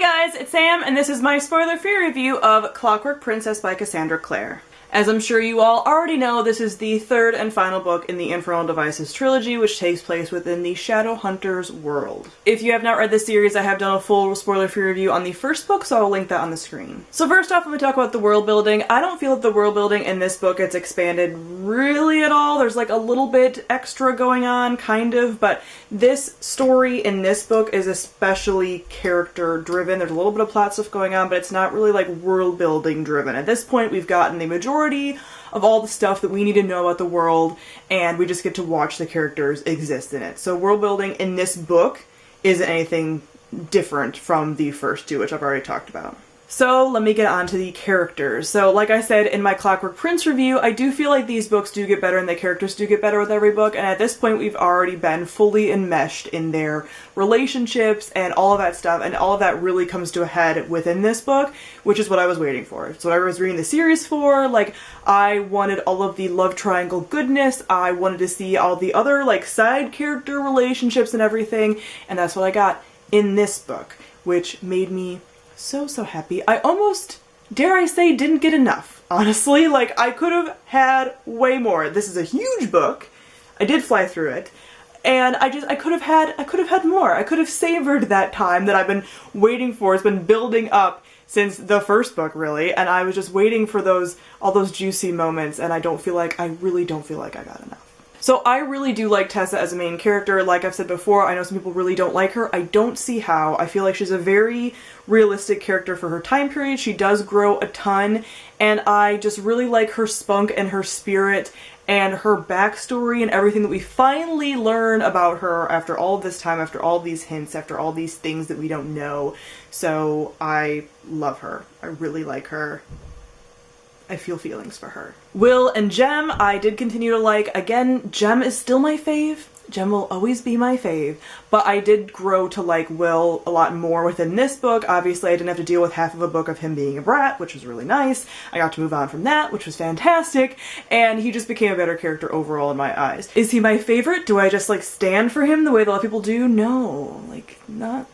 Hi guys, it's Sam, and this is my spoiler-free review of Clockwork Princess by Cassandra Clare. As I'm sure you all already know, this is the third and final book in the Infernal Devices trilogy, which takes place within the Shadowhunters world. If you have not read this series, I have done a full spoiler-free review on the first book, so I'll link that on the screen. So first off, I'm going to talk about the world building. I don't feel that the world building in this book gets expanded really at all. There's like a little bit extra going on, kind of, but this story in this book is especially character-driven. There's a little bit of plot stuff going on, but it's not really like world-building driven. At this point, we've gotten the majority of all the stuff that we need to know about the world, and we just get to watch the characters exist in it. So world building in this book isn't anything different from the first two, which I've already talked about. So let me get on to the characters. So like I said in my Clockwork Prince review, I do feel like these books do get better and the characters do get better with every book, and at this point we've already been fully enmeshed in their relationships and all of that stuff, and all of that really comes to a head within this book, which is what I was waiting for. It's what I was reading the series for. Like, I wanted all of the love triangle goodness, I wanted to see all the other like side character relationships and everything, and that's what I got in this book, which made me so happy. I almost, dare I say, didn't get enough, honestly. Like, I could have had way more. This is a huge book. I did fly through it. And I could have had more. I could have savored that time that I've been waiting for. It's been building up since the first book, really, and I was just waiting for all those juicy moments, and I really don't feel like I got enough. So I really do like Tessa as a main character. Like I've said before, I know some people really don't like her. I don't see how. I feel like she's a very realistic character for her time period. She does grow a ton, and I just really like her spunk and her spirit and her backstory and everything that we finally learn about her after all this time, after all these hints, after all these things that we don't know. So I love her. I really like her. I feel feelings for her. Will and Jem, I did continue to like. Again, Jem is still my fave. Jem will always be my fave, but I did grow to like Will a lot more within this book. Obviously, I didn't have to deal with half of a book of him being a brat, which was really nice. I got to move on from that, which was fantastic, and he just became a better character overall in my eyes. Is he my favorite? Do I just like stand for him the way that a lot of people do? No, like, not.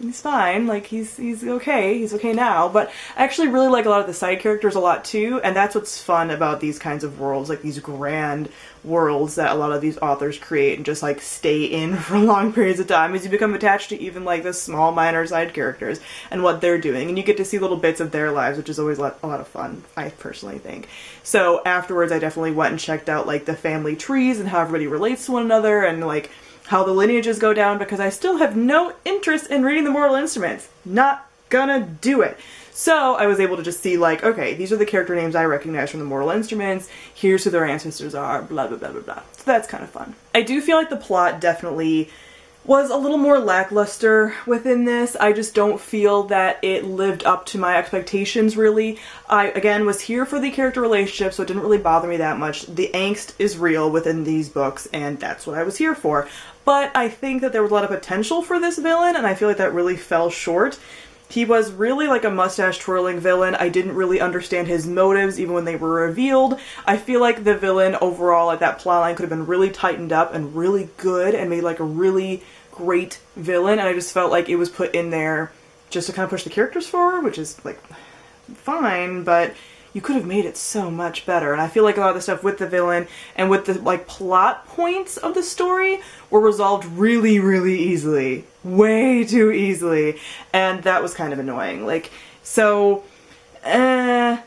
He's fine, like he's okay, he's okay now, but I actually really like a lot of the side characters a lot too, and that's what's fun about these kinds of worlds, like these grand worlds that a lot of these authors create and just like stay in for long periods of time, as you become attached to even like the small minor side characters and what they're doing, and you get to see little bits of their lives, which is always a lot of fun, I personally think. So afterwards I definitely went and checked out like the family trees and how everybody relates to one another and like how the lineages go down, because I still have no interest in reading the Mortal Instruments. Not gonna do it. So I was able to just see like, okay, these are the character names I recognize from the Mortal Instruments, here's who their ancestors are, blah blah blah blah blah. So that's kind of fun. I do feel like the plot definitely was a little more lackluster within this. I just don't feel that it lived up to my expectations, really. I, again, was here for the character relationship, so it didn't really bother me that much. The angst is real within these books, and that's what I was here for. But I think that there was a lot of potential for this villain, and I feel like that really fell short. He was really like a mustache-twirling villain. I didn't really understand his motives even when they were revealed. I feel like the villain overall at that plotline could have been really tightened up and really good and made like a really great villain, and I just felt like it was put in there just to kind of push the characters forward, which is like fine, but you could have made it so much better. And I feel like a lot of the stuff with the villain and with the like plot points of the story were resolved really easily, way too easily, and that was kind of annoying. Like, so I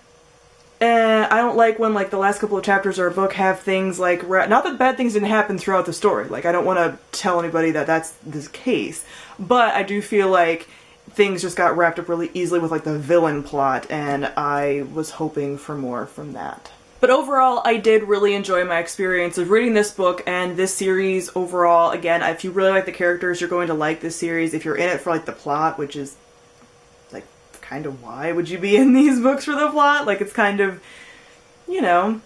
don't like when like the last couple of chapters or a book have things like, not that bad things didn't happen throughout the story, like I don't want to tell anybody that that's the case, but I do feel like things just got wrapped up really easily with like the villain plot, and I was hoping for more from that. But overall, I did really enjoy my experience of reading this book and this series overall. Again, if you really like the characters, you're going to like this series. If you're in it for like the plot, which is like kind of why would you be in these books for the plot? Like, it's kind of, you know,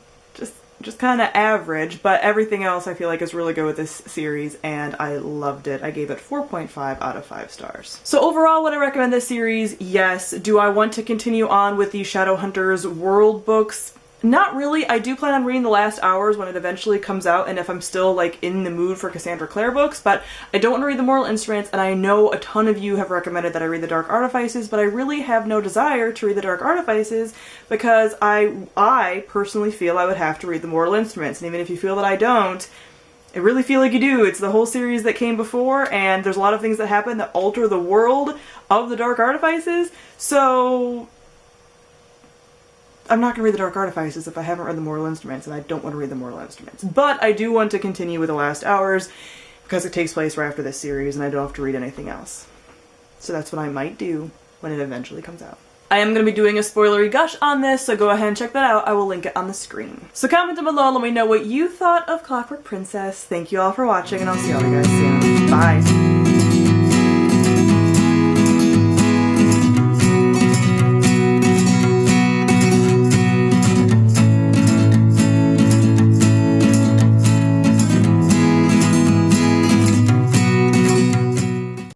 just kind of average, but everything else I feel like is really good with this series, and I loved it. I gave it 4.5 out of 5 stars. So overall, would I recommend this series? Yes. Do I want to continue on with the Shadowhunters world books? Not really. I do plan on reading The Last Hours when it eventually comes out, and if I'm still, like, in the mood for Cassandra Clare books, but I don't want to read The Moral Instruments, and I know a ton of you have recommended that I read The Dark Artifices, but I really have no desire to read The Dark Artifices because I personally feel I would have to read The Moral Instruments, and even if you feel that I don't, I really feel like you do. It's the whole series that came before, and there's a lot of things that happen that alter the world of The Dark Artifices, so I'm not going to read The Dark Artifices if I haven't read The Moral Instruments, and I don't want to read The Moral Instruments. But I do want to continue with The Last Hours, because it takes place right after this series, and I don't have to read anything else. So that's what I might do when it eventually comes out. I am going to be doing a spoilery gush on this, so go ahead and check that out. I will link it on the screen. So comment down below and let me know what you thought of Clockwork Princess. Thank you all for watching, and I'll see all you guys soon. Bye!